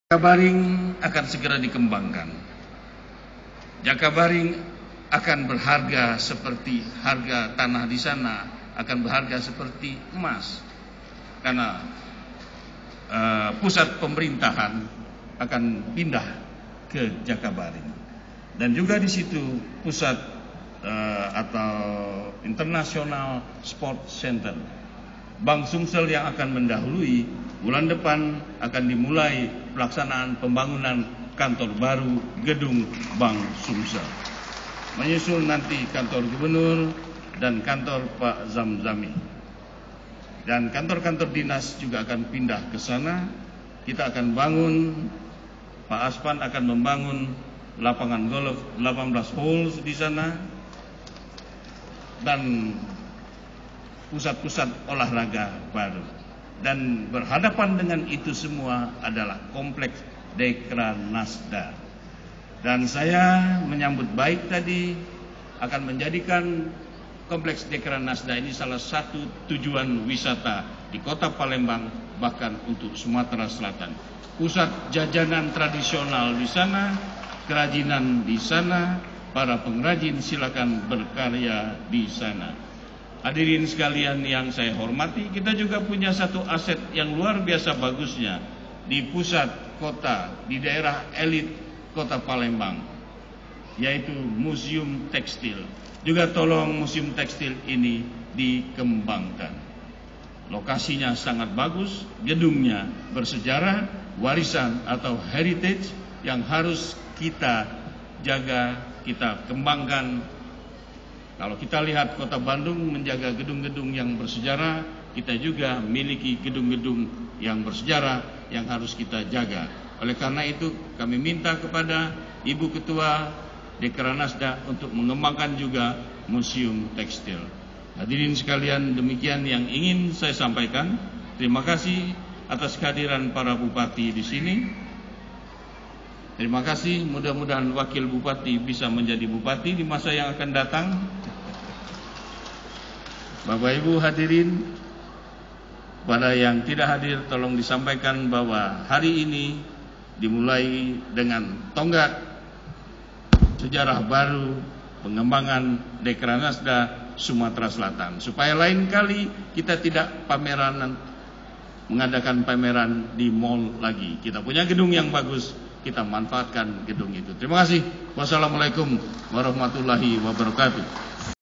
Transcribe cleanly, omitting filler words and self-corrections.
Jakabaring akan segera dikembangkan. Jakabaring akan berharga seperti harga tanah di sana, akan berharga seperti emas. Karena pusat pemerintahan akan pindah ke Jakabaring. Dan juga di situ pusat atau International Sport Center. Bank Sumsel yang akan mendahului, bulan depan akan dimulai pelaksanaan pembangunan kantor baru gedung Bank Sumsel. Menyusul nanti kantor gubernur dan kantor Pak Zamzami. Dan kantor-kantor dinas juga akan pindah ke sana. Kita akan bangun, Pak Aspan akan membangun lapangan golf 18 holes di sana. Dan pusat-pusat olahraga baru. Dan berhadapan dengan itu semua adalah kompleks Dekranasda. Dan saya menyambut baik tadi akan menjadikan kompleks Dekranasda ini salah satu tujuan wisata di kota Palembang, bahkan untuk Sumatera Selatan. Pusat jajanan tradisional di sana, kerajinan di sana, para pengrajin silakan berkarya di sana. Hadirin sekalian yang saya hormati, kita juga punya satu aset yang luar biasa bagusnya di pusat kota, di daerah elit kota Palembang, yaitu Museum Tekstil. Juga tolong Museum Tekstil ini dikembangkan. Lokasinya sangat bagus, gedungnya bersejarah, warisan atau heritage yang harus kita jaga, kita kembangkan. Kalau kita lihat kota Bandung menjaga gedung-gedung yang bersejarah, kita juga miliki gedung-gedung yang bersejarah yang harus kita jaga. Oleh karena itu kami minta kepada Ibu Ketua Dekranasda untuk mengembangkan juga Museum Tekstil. Hadirin sekalian, demikian yang ingin saya sampaikan. Terima kasih atas kehadiran para bupati di sini. Terima kasih, mudah-mudahan wakil bupati bisa menjadi bupati di masa yang akan datang. Bapak Ibu hadirin, pada yang tidak hadir tolong disampaikan bahwa hari ini dimulai dengan tonggak sejarah baru pengembangan Dekranasda Sumatera Selatan. Supaya lain kali kita tidak mengadakan pameran di mall lagi. Kita punya gedung yang bagus, kita manfaatkan gedung itu. Terima kasih. Wassalamualaikum warahmatullahi wabarakatuh.